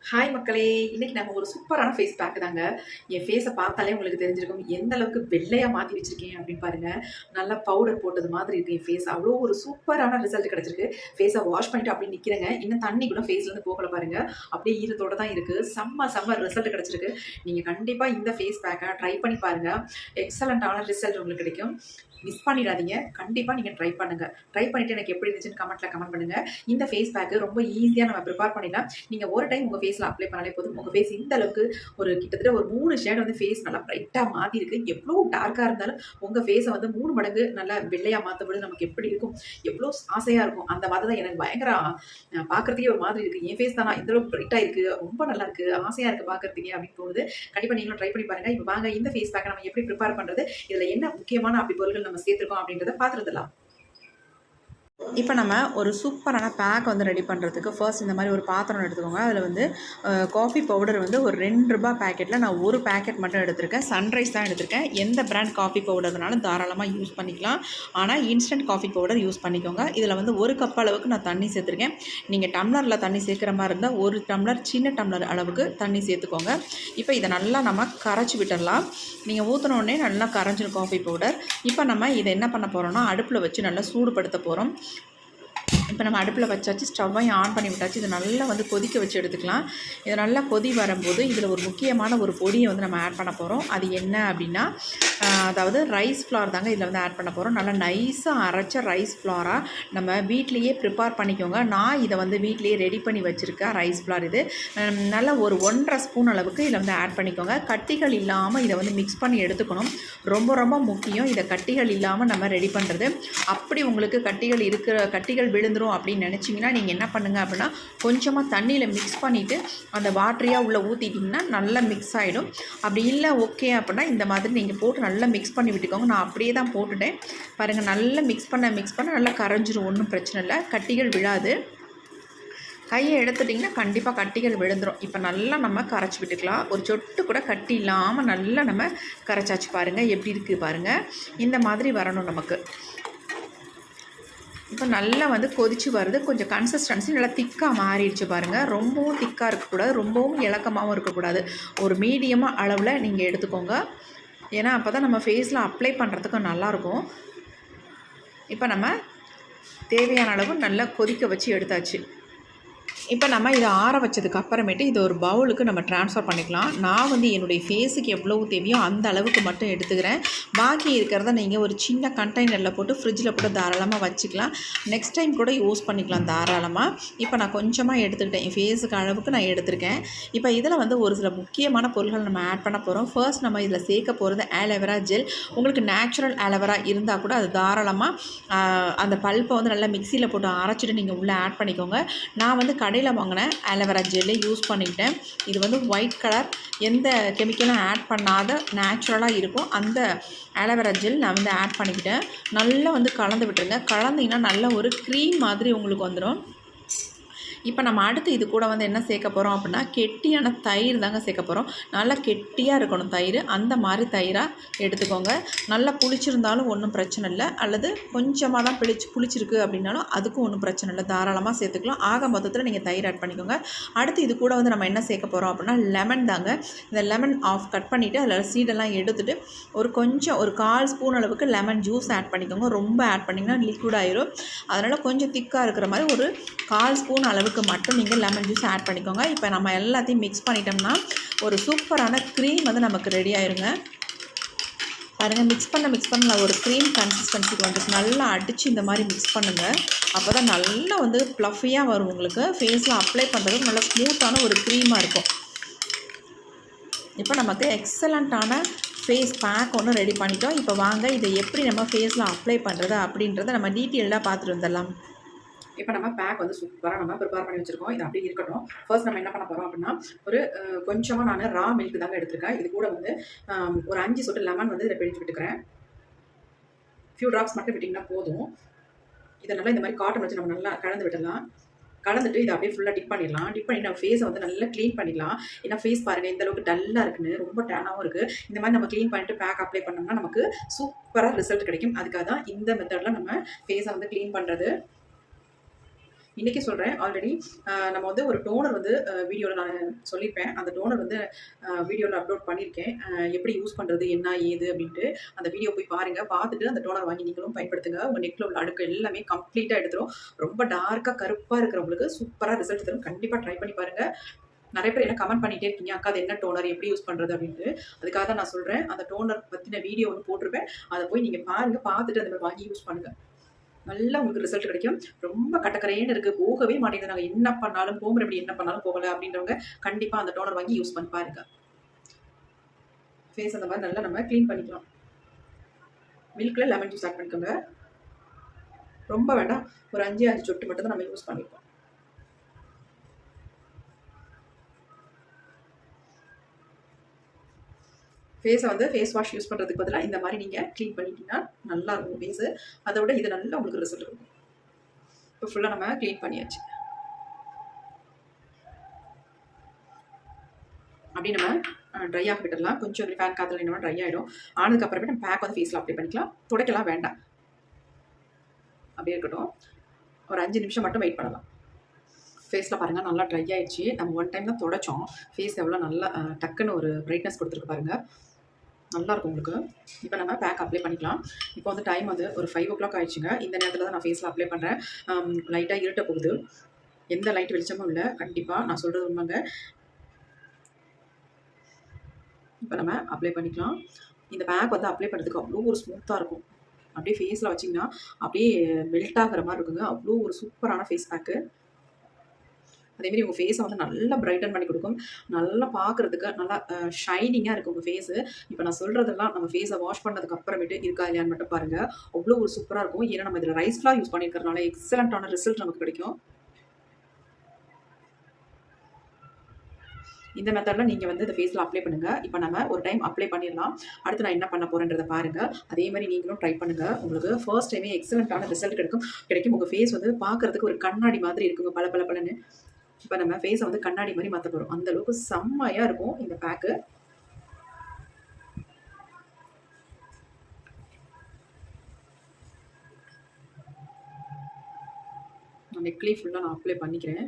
Hi மக்களே! இன்னைக்கு நம்ம ஒரு சூப்பரான ஃபேஸ் பேக் தாங்க. என் ஃபேஸ பார்த்தாலே உங்களுக்கு தெரிஞ்சிருக்கும். எந்த அளவுக்கு வெள்ளையா மாத்தி வச்சிருக்கேன் அப்படின்னு பாருங்க. நல்லா பவுடர் போட்டது மாதிரி இருக்கு என் ஃபேஸ். அவ்வளோ ஒரு சூப்பரான ரிசல்ட் கிடைச்சிருக்கு. ஃபேஸ வாஷ் பண்ணிட்டு அப்படியே நிக்கிறேங்க. இன்னும் தண்ணி கூட ஃபேஸ்லேருந்து போகல பாருங்க. அப்படியே ஈரத்தோட தான் இருக்கு. செம்ம ரிசல்ட் கிடைச்சிருக்கு. நீங்க கண்டிப்பா இந்த ஃபேஸ் பேக்க ட்ரை பண்ணி பாருங்க. எக்ஸலன்ட்டான ரிசல்ட் உங்களுக்கு கிடைக்கும். மிஸ் பண்ணிடாதீங்க. கண்டிப்பா நீங்க ட்ரை பண்ணுங்க. ட்ரை பண்ணிட்டு எனக்கு எப்படி இருந்துச்சுன்னு கமெண்ட் பண்ணுங்க. இந்த ஃபேஸ் பேக் ரொம்ப ஈஸியா நம்ம ப்ரிப்பேர் பண்ணிடலாம். நீங்க ஒரு டைம் உங்க ஃபேஸ்ல அப்ளை பண்ணாலே போதும். உங்க ஃபேஸ் இந்த அளவுக்கு ஒரு கிட்டத்தட்ட ஒரு 3 ஷேட் வந்து ஃபேஸ் நல்லா பிரைட்டா மாத்தி இருக்கு. எவ்வளோ டார்க்கா இருந்தாலும் உங்க ஃபேஸ வந்து 3 மடங்கு நல்லா வெள்ளையா மாத்தும்போது நமக்கு எப்படி இருக்கும்? எவ்வளோ ஆசையா இருக்கும். அந்த மாதிரி தான் எனக்கு பயங்கர பார்க்கறதுக்கே ஒரு மாதிரி இருக்கு. என் ஃபேஸ் தானா இந்த அளவுக்கு பிரைட்டா இருக்கு. ரொம்ப நல்லா இருக்கு. ஆசையா இருக்கு பார்க்கறதுக்கே அப்படின்னு தோணுது. கண்டிப்பா நீங்களும் ட்ரை பண்ணி பாருங்க. இப்ப வாங்க இந்த ஃபேஸ் பேக்க நம்ம எப்படி ப்ரிப்பேர் பண்றது? இதுல என்ன முக்கியமான அப்படி பொருட்கள் நம்ம சேர்த்திருக்கோம் அப்படின்றத பார்த்துடலாம். இப்போ நம்ம ஒரு சூப்பரான பேக் வந்து ரெடி பண்ணுறதுக்கு ஃபர்ஸ்ட் இந்த மாதிரி ஒரு பாத்திரம் எடுத்துக்கோங்க. அதில் வந்து காஃபி பவுடர் வந்து ஒரு ₹2 பேக்கெட்டில் நான் ஒரு பேக்கெட் மட்டும் எடுத்திருக்கேன். சன்ரைஸ் தான் எடுத்திருக்கேன். எந்த பிராண்ட் காஃபி பவுடர்னாலும் தாராளமாக யூஸ் பண்ணிக்கலாம். ஆனால் இன்ஸ்டன்ட் காஃபி பவுடர் யூஸ் பண்ணிக்கோங்க. இதில் வந்து 1 கப் அளவுக்கு நான் தண்ணி சேர்த்துருக்கேன். நீங்கள் டம்ளரில் தண்ணி சேர்க்குற மாதிரி இருந்தால் 1 டம்ளர் சின்ன டம்ளர் அளவுக்கு தண்ணி சேர்த்துக்கோங்க. இப்போ இதை நல்லா நம்ம கரைச்சி விட்டுடலாம். நீங்கள் ஊற்றினோடனே நல்லா கரைஞ்சிடும் காஃபி பவுடர். இப்போ நம்ம இதை என்ன பண்ண போகிறோம்னா அடுப்பில் வச்சு நல்லா சூடுபடுத்த போகிறோம். இப்போ நம்ம அடுப்பில் வச்சாச்சு, ஸ்டவ்வையும் ஆன் பண்ணி விட்டாச்சு. இதை நல்லா வந்து கொதிக்க வச்சு எடுத்துக்கலாம். இது நல்லா கொதி வரும்போது இதில் ஒரு முக்கியமான ஒரு பொடியை வந்து நம்ம ஆட் பண்ண போகிறோம். அது என்ன அப்படின்னா அதாவது ரைஸ் ஃப்ளார் தாங்க இதில் வந்து ஆட் பண்ண போகிறோம். நல்லா நைஸாக அரைச்ச ரைஸ் ஃப்ளாராக நம்ம வீட்லேயே ப்ரிப்பேர் பண்ணிக்கோங்க. நான் இதை வந்து வீட்லேயே ரெடி பண்ணி வச்சுருக்கேன் ரைஸ் ஃப்ளார். இது நல்லா ஒரு 1½ ஸ்பூன் அளவுக்கு இதில் வந்து ஆட் பண்ணிக்கோங்க. கட்டிகள் இல்லாமல் இதை வந்து மிக்ஸ் பண்ணி எடுத்துக்கணும். ரொம்ப முக்கியம் இதை கட்டிகள் இல்லாமல் நம்ம ரெடி பண்ணுறது. அப்படி உங்களுக்கு கட்டிகள் விழுந்துரும் அப்படின்னு நினச்சிங்கன்னா நீங்கள் என்ன பண்ணுங்கள் அப்படின்னா கொஞ்சமாக தண்ணியில் மிக்ஸ் பண்ணிவிட்டு அந்த வாட்டரியாக உள்ளே ஊற்றிட்டிங்கன்னா நல்லா மிக்ஸ் ஆகிடும். அப்படி இல்லை ஓகே அப்படின்னா இந்த மாதிரி நீங்கள் போட்டு நல்லா மிக்ஸ் பண்ணி விட்டுக்கோங்க. நான் அப்படியே தான் போட்டுட்டேன் பாருங்கள். நல்லா மிக்ஸ் பண்ண நல்லா கரைஞ்சிரும். ஒன்றும் பிரச்சனை இல்லை, கட்டிகள் விழாது. கையை எடுத்துட்டிங்கன்னா கண்டிப்பாக கட்டிகள் விழுந்துடும். இப்போ நல்லா நம்ம கரைச்சி விட்டுக்கலாம். ஒரு சொட்டு கூட கட்டி இல்லாமல் நல்லா நம்ம கரைச்சாச்சு பாருங்கள். எப்படி இருக்குது பாருங்கள். இந்த மாதிரி வரணும் நமக்கு. இப்போ நல்லா வந்து கொதிச்சு வருது. கொஞ்சம் கன்சிஸ்டன்சி நல்லா திக்காக மாறிடுச்சு பாருங்கள். ரொம்பவும் திக்காக இருக்கக்கூடாது, ரொம்பவும் இலக்கமாகவும் இருக்கக்கூடாது. ஒரு மீடியமாக அளவில் நீங்கள் எடுத்துக்கோங்க. ஏன்னா அப்போ தான் நம்ம ஃபேஸில் அப்ளை பண்ணுறதுக்கு நல்லாயிருக்கும். இப்போ நம்ம தேவையான அளவு நல்லா கொதிக்க வச்சு எடுத்தாச்சு. இப்போ நம்ம இதை ஆற வச்சதுக்கு அப்புறமேட்டு இதை ஒரு பவுலுக்கு நம்ம ட்ரான்ஸ்ஃபர் பண்ணிக்கலாம். நான் வந்து என்னுடைய ஃபேஸுக்கு எவ்வளவு தேவையோ அந்த அளவுக்கு மட்டும் எடுத்துக்கிறேன். பாக்கி இருக்கிறத நீங்கள் ஒரு சின்ன கண்டெய்னரில் போட்டு ஃப்ரிட்ஜில் போட்டு தாராளமாக வச்சுக்கலாம். நெக்ஸ்ட் டைம் கூட யூஸ் பண்ணிக்கலாம் தாராளமாக. இப்போ நான் கொஞ்சமாக எடுத்துக்கிட்டேன், என் ஃபேஸுக்கு அளவுக்கு நான் எடுத்திருக்கேன். இப்போ இதில் வந்து ஒரு சில முக்கியமான பொருட்கள் நம்ம ஆட் பண்ண போகிறோம். ஃபர்ஸ்ட் நம்ம இதில் சேர்க்க போகிறது ஆலோவேரா ஜெல். உங்களுக்கு நேச்சுரல் ஆலோவேரா இருந்தால் கூட அது தாராளமாக அந்த பல்ப்பை வந்து நல்லா மிக்சியில் போட்டு அரைச்சிட்டு நீங்கள் உள்ளே ஆட் பண்ணிக்கோங்க. நான் வந்து கடையில் வாங்கினேன் ஆலோவேரா ஜெல்லை யூஸ் பண்ணிக்கிட்டேன். இது வந்து ஒயிட் கலர், எந்த கெமிக்கலும் ஆட் பண்ணாத நேச்சுரலாக இருக்கும். அந்த ஆலோவேரா ஜெல் நான் வந்து ஆட் பண்ணிக்கிட்டேன். நல்லா வந்து கலந்து விட்டுருங்க. கலந்திங்கன்னா நல்ல ஒரு க்ரீம் மாதிரி உங்களுக்கு வந்துடும். இப்போ நம்ம அடுத்து இது கூட வந்து என்ன சேர்க்க போகிறோம் அப்படின்னா கெட்டியான தயிர் தாங்க சேர்க்க போகிறோம். நல்லா கெட்டியாக இருக்கணும் தயிர். அந்த மாதிரி தயிராக எடுத்துக்கோங்க. நல்லா புளிச்சிருந்தாலும் ஒன்றும் பிரச்சனை இல்லை, அல்லது கொஞ்சமாக தான் புளிச்சிருக்கு அப்படின்னாலும் அதுக்கும் ஒன்றும் பிரச்சனை இல்லை, தாராளமாக சேர்த்துக்கலாம். ஆக மொத்தத்தில் நீங்கள் தயிர் ஆட் பண்ணிக்கோங்க. அடுத்து இது கூட வந்து நம்ம என்ன சேர்க்க போகிறோம் அப்படின்னா லெமன் தாங்க. இந்த லெமன் கட் பண்ணிவிட்டு அதில் சீடெல்லாம் எடுத்துகிட்டு ஒரு 1/4 ஸ்பூன் அளவுக்கு லெமன் ஜூஸ் ஆட் பண்ணிக்கோங்க. ரொம்ப ஆட் பண்ணிங்கன்னா லிக்விட் ஆயிரும். அதனால் கொஞ்சம் திக்காக இருக்கிற மாதிரி ஒரு 1/4 ஸ்பூன் அளவுக்கு மட்டும் நீங்கள் லெமன் ஜூஸ் ஆட் பண்ணிக்கோங்க. இப்போ நம்ம எல்லாத்தையும் மிக்ஸ் பண்ணிட்டோம்னா ஒரு சூப்பரான க்ரீம் வந்து நமக்கு ரெடி ஆயிருங்க. பாருங்கள், மிக்ஸ் பண்ண ஒரு க்ரீம் கன்சிஸ்டன்சிக்கு வந்துட்டு நல்லா அடித்து இந்த மாதிரி மிக்ஸ் பண்ணுங்கள். அப்போ தான் நல்லா வந்து ப்ளஃபியாக வரும். உங்களுக்கு ஃபேஸில் அப்ளை பண்ணுறதுக்கு நல்லா ஸ்மூத்தான ஒரு க்ரீமாக இருக்கும். இப்போ நமக்கு எக்ஸலண்ட்டான ஃபேஸ் பேக் ஒன்று ரெடி பண்ணிட்டோம். இப்போ வாங்க இதை எப்படி நம்ம ஃபேஸில் அப்ளை பண்ணுறது அப்படின்றத நம்ம டீட்டெயிலாக பார்த்துட்டு வந்துடலாம். இப்போ நம்ம பேக் வந்து சூப்பராக நம்ம ப்ரிப்பேர் பண்ணி வச்சுருக்கோம். இது அப்படியே இருக்கட்டும். ஃபர்ஸ்ட் நம்ம என்ன பண்ண போகிறோம் அப்படின்னா ஒரு கொஞ்சமாக நான் ரா மில்க் தாங்க எடுத்துருக்கேன். இது கூட வந்து ஒரு 5 சொட்டு லெமன் வந்து இதை பிடிச்சி விட்டுக்கிறேன். ஃபியூ ட்ராப்ஸ் மட்டும் விட்டிங்கன்னா போதும். இதை நல்லா இந்த மாதிரி காட்டன் வச்சு நம்ம நல்லா கலந்து விடலாம். கலந்துட்டு இதை அப்படியே ஃபுல்லாக டிப் பண்ணிடலாம். டிப் பண்ணி நம்ம ஃபேஸை வந்து நல்லா க்ளீன் பண்ணிடலாம். ஏன்னா ஃபேஸ் பாருங்கள் இந்த அளவுக்கு டல்லாக இருக்குன்னு, ரொம்ப டேனாகவும் இருக்குது. இந்த மாதிரி நம்ம க்ளீன் பண்ணிட்டு பேக் அப்ளை பண்ணோம்னா நமக்கு சூப்பராக ரிசல்ட் கிடைக்கும். அதுக்காக தான் இந்த மெத்தடில் நம்ம ஃபேஸை வந்து க்ளீன் பண்ணுறது. இன்றைக்கி சொல்கிறேன். ஆல்ரெடி நம்ம வந்து ஒரு டோனர் வந்து வீடியோவில் நான் சொல்லியிருப்பேன். அந்த டோனர் வந்து வீடியோவில் அப்லோட் பண்ணியிருக்கேன். எப்படி யூஸ் பண்ணுறது, என்ன ஏது அப்படின்ட்டு அந்த வீடியோ போய் பாருங்கள். பார்த்துட்டு அந்த டோனர் வாங்கி நீங்களும் பயன்படுத்துங்க. உங்கள் நெக்கில் உள்ள அழுக்கு எல்லாமே கம்ப்ளீட்டாக எடுத்துரும். ரொம்ப டார்க்காக கருப்பாக இருக்கிறவங்களுக்கு சூப்பராக ரிசல்ட் தரும். கண்டிப்பாக ட்ரை பண்ணி பாருங்கள். நிறைய பேர் என்ன கமெண்ட் பண்ணிகிட்டே இருக்கீங்க, அக்கா அது என்ன டோனர், எப்படி யூஸ் பண்ணுறது அப்படின்ட்டு. அதுக்காக தான் நான் சொல்கிறேன். அந்த டோனர் பற்றின வீடியோ ஒன்று போட்டிருப்பேன். அதை போய் நீங்கள் பாருங்கள். பார்த்துட்டு அந்த மாதிரி வாங்கி யூஸ் பண்ணுங்கள். நல்லா உங்களுக்கு ரிசல்ட் கிடைக்கும். ரொம்ப கட்டக்கரையேன்னு இருக்குது, போகவே மாட்டேங்குது. நாங்கள் என்ன பண்ணாலும் ஹோம் ரெமெடி என்ன பண்ணாலும் போகலை அப்படின்றவங்க கண்டிப்பாக அந்த டோனர் வாங்கி யூஸ் பண்ணி பாருங்க. ஃபேஸ் அந்த மாதிரி நல்லா நம்ம க்ளீன் பண்ணிக்கலாம். மில்கில் லெமன் ஜூஸ் ஆட் பண்ணிக்கோங்க. ரொம்ப வேண்டாம், ஒரு 5 சொட்டு மட்டும் தான் நம்ம யூஸ் பண்ணியிருக்கோம். ஃபேஸை வந்து ஃபேஸ் வாஷ் யூஸ் பண்ணுறதுக்கு பதிலாக இந்த மாதிரி நீங்கள் க்ளீன் பண்ணிட்டீங்கன்னா நல்லா இருக்கும் ஃபேஸு. அதை விட இது நல்லா உங்களுக்கு ரிசல்ட் இருக்கும். இப்போ ஃபுல்லாக நம்ம க்ளீன் பண்ணியாச்சு. அப்படி நம்ம ட்ரை ஆக விட்டுடலாம். கொஞ்சம் அப்படி ஃபேன் காற்றுல என்ன ட்ரை ஆகிடும். ஆனதுக்கப்புறமே நம்ம பேக் வந்து ஃபேஸில் அப்ளை பண்ணிக்கலாம். துடைக்கலாம் வேண்டாம், அப்படியே இருக்கட்டும். ஒரு 5 நிமிஷம் மட்டும் வெயிட் பண்ணலாம். ஃபேஸில் பாருங்கள் நல்லா ட்ரை ஆகிடுச்சு. நம்ம ஒன் டைம் தான் துடைச்சோம். ஃபேஸ் எவ்வளோ நல்லா டக்குன்னு ஒரு பிரைட்னஸ் கொடுத்துருக்கு பாருங்கள். நல்லாயிருக்கும் உங்களுக்கு. இப்போ நம்ம பேக் அப்ளை பண்ணிக்கலாம். இப்போ வந்து டைம் வந்து ஒரு 5 o'clock ஆயிடுச்சுங்க. இந்த நேரத்தில் தான் நான் ஃபேஸில் அப்ளை பண்ணுறேன். லைட்டாக இருட்ட போகுது, எந்த லைட் வெளிச்சமும் இல்லை. கண்டிப்பாக நான் சொல்கிறது உண்மைங்க. இப்போ நம்ம அப்ளை பண்ணிக்கலாம். இந்த பேக் வந்து அப்ளை பண்ணுறதுக்கு அவ்வளோ ஒரு ஸ்மூத்தாக இருக்கும். அப்படியே ஃபேஸில் வச்சிங்கன்னா அப்படியே மெல்ட் ஆகிற மாதிரி இருக்குங்க. அவ்வளோ ஒரு சூப்பரான ஃபேஸ் பேக்கு. அதேமாரி உங்கள் ஃபேஸை வந்து நல்லா பிரைட்டன் பண்ணி கொடுக்கும். நல்லா பார்க்குறதுக்கு நல்லா ஷைனிங்காக இருக்கும் உங்கள் ஃபேஸு. இப்போ நான் சொல்கிறதெல்லாம் நம்ம ஃபேஸை வாஷ் பண்ணதுக்கு அப்புறமேட்டு இருக்கா இல்லையான்னு மட்டும் பாருங்கள். அவ்வளோ ஒரு சூப்பராக இருக்கும். ஏன்னா நம்ம இதில் ரைஸ் ஃப்ளார் யூஸ் பண்ணியிருக்கிறதுனால எக்ஸலண்ட்டான ரிசல்ட் நமக்கு கிடைக்கும். இந்த மெத்தடில் நீங்கள் வந்து இந்த ஃபேஸில் அப்ளை பண்ணுங்கள். இப்போ நம்ம ஒரு டைம் அப்ளை பண்ணிடலாம். அடுத்து நான் என்ன பண்ண போகிறேன்றதை பாருங்கள். அதே மாதிரி நீங்களும் ட்ரை பண்ணுங்கள். உங்களுக்கு ஃபர்ஸ்ட் டைமே எக்ஸலண்ட்டான ரிசல்ட் கிடைக்கும். உங்கள் ஃபேஸ் வந்து பார்க்குறதுக்கு ஒரு கண்ணாடி மாதிரி இருக்குங்க, பளபளன்னு. இப்போ நம்ம ஃபேஸை வந்து கண்ணாடி மாதிரி மாற்ற போகிறோம். அந்த அளவுக்கு செம்மையாக இருக்கும் இந்த பேக்கு. நெக்லி ஃபுல்லாக நான் அப்ளை பண்ணிக்கிறேன்.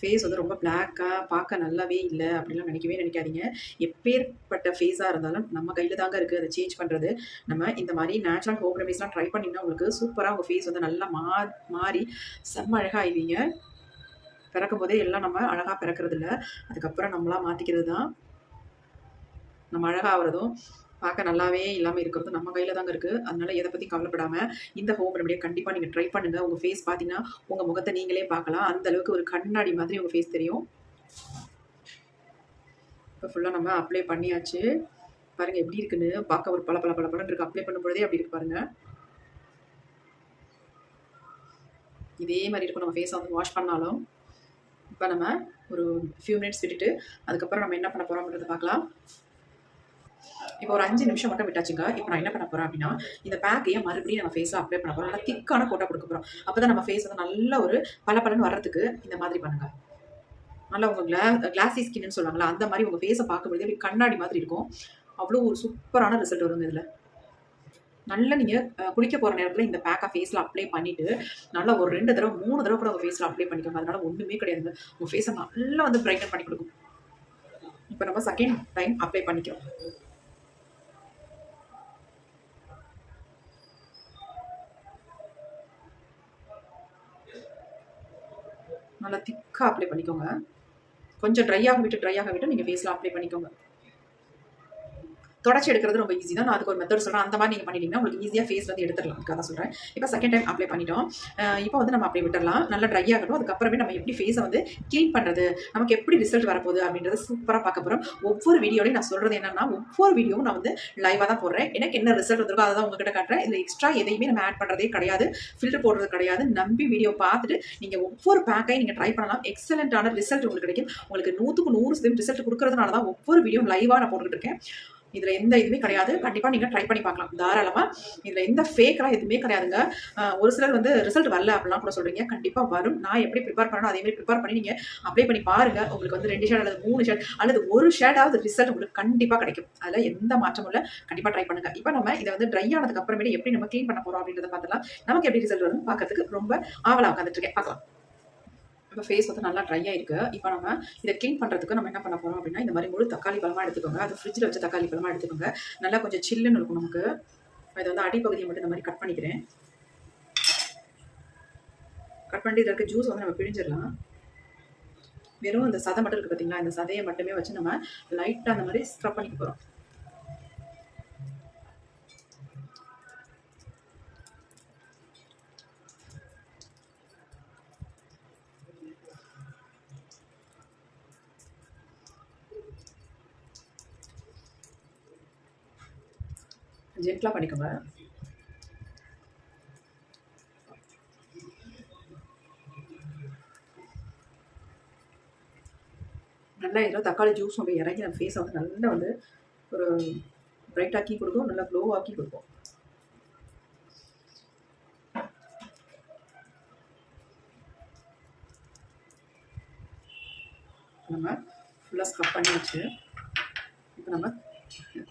ஃபேஸ் வந்து ரொம்ப பிளாக்காக பார்க்க நல்லாவே இல்லை அப்படிலாம் நினைக்காதீங்க. எப்பேற்பட்ட ஃபேஸாக இருந்தாலும் நம்ம கையில் தாங்க இருக்குது அதை சேஞ்ச் பண்ணுறது. நம்ம இந்த மாதிரி நேச்சுரல் ஹோம் ரெமடிஸ்லாம் ட்ரை பண்ணிங்கன்னா உங்களுக்கு சூப்பராக உங்கள் ஃபேஸ் வந்து நல்லா மாறி செம்ம அழகாக ஆயிடுவீங்க. பிறக்கும் போதே எல்லாம் நம்ம அழகாக பிறக்கிறது இல்லை, அதுக்கப்புறம் நம்மளாக மாற்றிக்கிறது தான். நம்ம அழகாகிறதும் பார்க்க நல்லாவே இல்லாமல் இருக்கிறது நம்ம கையில் தாங்க இருக்குது. அதனால் எதை பற்றி கவலைப்படாமல் இந்த ஹோம் ரெமடியை கண்டிப்பாக நீங்கள் ட்ரை பண்ணுங்கள். உங்கள் ஃபேஸ் பார்த்தீங்கன்னா உங்கள் முகத்தை நீங்களே பார்க்கலாம். அந்தளவுக்கு ஒரு கண்ணாடி மாதிரி உங்கள் ஃபேஸ் தெரியும். இப்போ ஃபுல்லாக நம்ம அப்ளை பண்ணியாச்சு. பாருங்கள் எப்படி இருக்குன்னு. பார்க்க ஒரு பல இருக்குது. அப்ளை பண்ணும்போதே அப்படி இருக்கு பாருங்கள். இதே மாதிரி இருக்கும் நம்ம ஃபேஸை வந்து வாஷ் பண்ணாலும். இப்போ நம்ம ஒரு ஃபியூ மினிட்ஸ் விட்டுட்டு அதுக்கப்புறம் நம்ம என்ன பண்ண போகிறோம் அப்படின்றத பார்க்கலாம். இப்போ ஒரு 5 நிமிஷம் மட்டும் விட்டாச்சுங்க. இப்போ நான் என்ன பண்ண போகிறேன் அப்படின்னா, இந்த பேக்கையே மறுபடியும் நம்ம ஃபேஸில் அப்ளை பண்ண போகிறோம். நல்லா திக்கான கோட்டை கொடுக்க போகிறோம். அப்போ தான் நம்ம ஃபேஸ் வந்து நல்ல ஒரு பளபளன்னு வர்றதுக்கு இந்த மாதிரி பண்ணுங்கள். நல்லா உங்கள் கிளாஸி ஸ்கின்னு சொல்லுவாங்களா, அந்த மாதிரி உங்கள் ஃபேஸை பார்க்கும்போது அப்படி கண்ணாடி மாதிரி இருக்கும். அவ்வளோ ஒரு சூப்பரான ரிசல்ட் வருங்க இதில். நல்லா நீங்கள் குளிக்க போகிற நேரத்தில் இந்த பேக்கை ஃபேஸில் அப்ளை பண்ணிவிட்டு நல்லா ஒரு 2 தடவை 3 தடவை கூட உங்கள் ஃபேஸில் அப்ளை பண்ணிக்கோங்க. அதனால் ஒன்றுமே கிடையாதுங்க. உங்கள் ஃபேஸை நல்லா வந்து பிரைட்டன் பண்ணி கொடுக்கும். இப்போ நம்ம செகண்ட் டைம் அப்ளை பண்ணிக்கிறோம். நல்லா திக்காக அப்ளை பண்ணிக்கோங்க. கொஞ்சம் ட்ரை ஆக விட்டு நீங்கள் ஃபேஸில் அப்ளை பண்ணிக்கோங்க. தொடச்சி எடுக்கிறது ரொம்ப ஈஸி தான். நான் அதுக்கு ஒரு மெத்தட் சொல்கிறேன். அந்த மாதிரி நீங்கள் பண்ணிட்டீங்கன்னா உங்களுக்கு ஈஸியாக ஃபேஸ் வந்து எடுத்துடலாம். அதுக்காக தான் சொல்கிறேன். இப்போ செகண்ட் டைம் அப்ளை பண்ணிட்டோம். இப்போ வந்து நம்ம அப்படியே விட்டுடலாம். நல்லா ட்ரை ஆகட்டும். அதுக்கப்புறமே நம்ம எப்படி ஃபேஸை வந்து க்ளீன் பண்ணுறது, நமக்கு எப்படி ரிசல்ட் வரப்போகுது அப்படின்றத சூப்பராக பார்க்க போகிறோம். ஒவ்வொரு வீடியோலையும் நான் சொல்கிறது என்னென்னா, ஒவ்வொரு வீடியோவும் நான் வந்து லைவாக தான் போடுறேன். எனக்கு என்ன ரிசல்ட் வந்திருக்கோ அதை தான் உங்ககிட்ட காட்டுறேன். இதில் எக்ஸ்ட்ரா எதையுமே நம்ம ஆட் பண்ணுறதே கிடையாது, ஃபில்டர் போடுறது கிடையாது. நம்பி வீடியோ பார்த்துட்டு நீங்கள் ஒவ்வொரு பேக்கையும் நீங்கள் ட்ரை பண்ணலாம். எக்ஸலண்ட்டான ரிசல்ட் உங்களுக்கு கிடைக்கும். உங்களுக்கு 100க்கு 100% ரிசல்ட் கொடுக்கறதுனால தான் ஒவ்வொரு வீடியோ லைவாக நான் போட்டுக்கிட்டு இருக்கேன். இதில் எந்த இதுவுமே கிடையாது. கண்டிப்பாக நீங்கள் ட்ரை பண்ணி பார்க்கலாம் தாராளமாக. இதில் எந்த ஃபேக்கெலாம் எதுவுமே கிடையாதுங்க. ஒரு சிலர் வந்து ரிசல்ட் வரல அப்படிலாம் கூட சொல்கிறீங்க. கண்டிப்பாக வரும். நான் எப்படி ப்ரிப்பேர் பண்ணணும் அதேமாதிரி ப்ரிப்பேர் பண்ணி நீங்கள் அப்ளை பண்ணி பாருங்கள். உங்களுக்கு வந்து 2 ஷேட் அல்லது 3 ஷேட் அல்லது ஒரு ஷேடாவது ரிசல்ட் உங்களுக்கு கண்டிப்பாக கிடைக்கும். அதில் எந்த மாற்றமும் இல்லை. கண்டிப்பாக ட்ரை பண்ணுங்கள். இப்போ நம்ம இதை வந்து ட்ரை ஆனதுக்கு அப்புறமேட்டு எப்படி நம்ம க்ளீன் பண்ண போகிறோம் அப்படின்றத பார்த்துலாம். நமக்கு எப்படி ரிசல்ட் வரும்னு பார்க்கறதுக்கு ரொம்ப ஆவலாக உட்காந்துட்டு இருக்கேன். பார்க்கலாம். இப்போ ஃபேஸ் வந்து நல்லா ட்ரை ஆயிருக்கு. இப்போ நம்ம இதை க்ளீன் பண்ணுறதுக்கு நம்ம என்ன பண்ண போகிறோம் அப்படின்னா, இந்த மாதிரி முழு தக்காளி பழமாக எடுத்துக்கோங்க. அது ஃப்ரிட்ஜில் வச்ச தக்காளி பழமாக எடுத்துக்கோங்க. நல்லா கொஞ்சம் சில்லுன்னு இருக்கும் நமக்கு. இதை வந்து அடிப்பகுதியை மட்டும் இந்த மாதிரி கட் பண்ணிக்கிறேன். கட் பண்ணிட்டு இதில் இருக்க ஜூஸ் வந்து நம்ம பிழிஞ்சிடலாம். வெறும் இந்த சதை மட்டும் இருக்குது பார்த்தீங்களா, இந்த சதையை மட்டுமே வச்சு நம்ம லைட்டாக அந்த மாதிரி ஸ்க்ரப் பண்ணிக்க போகிறோம். ஜென்டலாக பண்ணிக்கோங்க. நல்லா இதில் தக்காளி ஜூஸ் வந்து இறங்கி நம்ம ஃபேஸை வந்து நல்லா வந்து ஒரு பிரைட் ஆக்கி கொடுக்கும், நல்லா க்ளோ ஆக்கி கொடுக்கும். நம்ம ஃபுல்லாக ஸ்க்ரப் பண்ணி வச்சு இப்போ நம்ம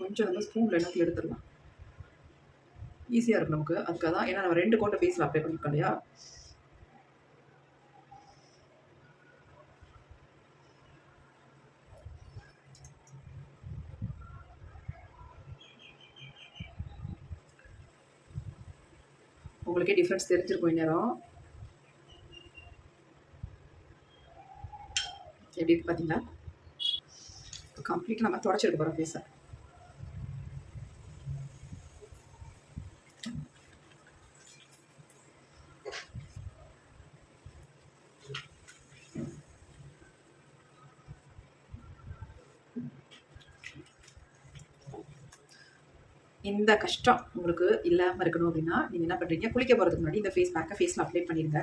கொஞ்சம் நம்ம ஸ்பூனில் எல்லாத்தையும் எடுத்துடலாம். ஈஸியாக இருக்கும் நமக்கு. அதுக்காக தான், ஏன்னா நம்ம 2 கோட்டை ஃபேஸில் அப்ளை பண்ணியிருக்கோம் இல்லையா. உங்களுக்கே டிஃப்ரென்ஸ் தெரிஞ்சிருக்கும் இந்நேரம். எப்படி இருக்கு பார்த்தீங்களா. இப்போ கம்ப்ளீட்டாக நம்ம தொடச்சிருக்க போகிறோம் ஃபேஸை. இந்த கஷ்டம் உங்களுக்கு இல்லாமல் இருக்கணும் அப்படின்னா நீங்கள் என்ன பண்ணுறீங்க, குளிக்க போகிறதுக்கு முன்னாடி இந்த ஃபேஸ் பேக்கை ஃபேஸில் அப்ளை பண்ணிடுங்க.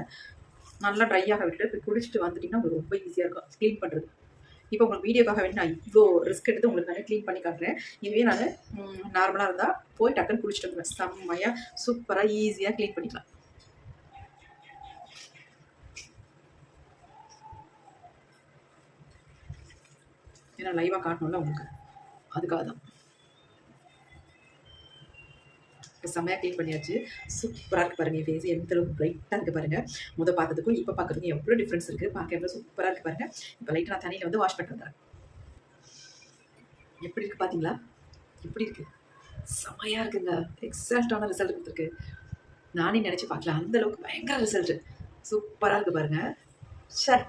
நல்லா ட்ரையாக விட்டுட்டு இப்போ குளிச்சுட்டு வந்துட்டிங்கன்னா உங்களுக்கு ரொம்ப ஈஸியாக இருக்கும் க்ளீன் பண்ணுறது. இப்போ உங்களுக்கு வீடியோக்காக வேண்டி நான் இவ்வளோ ரிஸ்க் எடுத்து உங்களுக்கு நான் க்ளீன் பண்ணி காட்டுறேன். இதுவே நான் நார்மலாக இருந்தால் போய் டக்குன்னு குளிச்சுட்டு வந்துடுவேன். செம்மையாக சூப்பராக ஈஸியாக க்ளீன் பண்ணிக்கலாம். ஏன்னா லைவாக காட்டணும்ல உங்களுக்கு, அதுக்காக தான். செம்மையாக க்ளீன் பண்ணியாச்சு. சூப்பராக இருக்குது பாருங்கள். ஃபேஸ் எந்த அளவுக்கு ப்ரைட்டாக இருக்குது பாருங்கள். பார்த்ததுக்கும் இப்போ பார்க்குறதுக்கும் எவ்வளோ டிஃப்ரென்ஸ் இருக்குது. பார்க்க எவ்வளோ சூப்பராக இருக்குது பாருங்கள். இப்போ லைட்டாக நான் தண்ணியில் வந்து வாஷ் பண்ணிட்டு வந்துடுறேன். எப்படி இருக்குது பார்த்தீங்களா, எப்படி இருக்குது, செம்மையாக இருக்குங்க. எக்ஸாக்டான ரிசல்ட் கொடுத்துருக்கு. நானே நினச்சி பார்க்கல, அந்தளவுக்கு பயங்கர ரிசல்ட்டு. சூப்பராக இருக்குது பாருங்கள். சரி,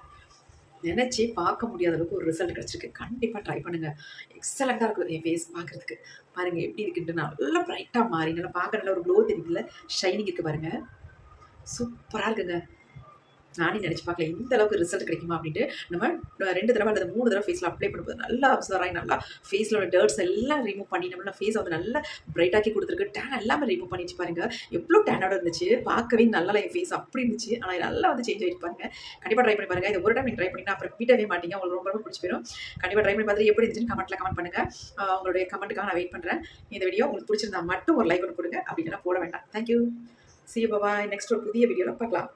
நினச்சி பார்க்க முடியாத அளவுக்கு ஒரு ரிசல்ட் கிடச்சிருக்கு. கண்டிப்பாக ட்ரை பண்ணுங்கள். எக்ஸலண்ட்டாக இருக்குது என் ஃபேஸ் பார்க்குறதுக்கு. பாருங்கள் எப்படி இருக்குன்ட்டு, நல்லா ப்ரைட்டாக மாறி நல்லா பார்க்க நல்ல ஒரு க்ளோ தெரியுதுல்ல, ஷைனிங் இருக்குது பாருங்கள். சூப்பராக இருக்குங்க. நானே நினச்சி பார்க்கல இந்த அளவுக்கு ரிசல்ட் கிடைக்குமா அப்படின்ட்டு. நம்ம 2 தடவை அல்லது 3 தடவை ஃபேஸில் அப்ளை பண்ணும்போது நல்லா அப்சர்வ் ஆகி நல்லா ஃபேஸில் உள்ள டர்ட்ஸ் எல்லாம் ரிமூவ் பண்ணி நம்மள ஃபேஸை வந்து நல்லா பிரைட்டாக்கி கொடுத்துருக்கு. டேன் எல்லாமே ரிமூவ் பண்ணிச்சு பாருங்கள். எவ்வளோ டேனோட இருந்துச்சு, பார்க்கவே நல்லா என் ஃபேஸ் அப்படி இருந்துச்சு. ஆனால் நல்லா வந்து சேஞ்ச் ஆகிட்டு பாருங்க. கண்டிப்பாக ட்ரை பண்ணி பாருங்கள். இது ஒரு டைம் நீங்கள் ட்ரை பண்ணிங்கன்னா அப்புறம் விடவே மாட்டீங்க. உங்களுக்கு ரொம்ப ரொம்ப பிடிச்சி போயிடும். கண்டிப்பாக ட்ரை பண்ணி பார்த்துட்டு எப்படி இருந்துச்சுன்னு கமெண்ட்டில் கமெண்ட் பண்ணுங்கள். உங்களுடைய கமெண்ட்டுக்காக நான் வெயிட் பண்ணுறேன். இந்த வீடியோ உங்களுக்கு பிடிச்சிருந்தா மட்டும் ஒரு லைக் ஒன்று கொடுங்க, அப்படின்னா போட வேண்டாம். Thank you. See you, bye bye. Next ஒரு புதிய வீடியோவில் பார்க்கலாம்.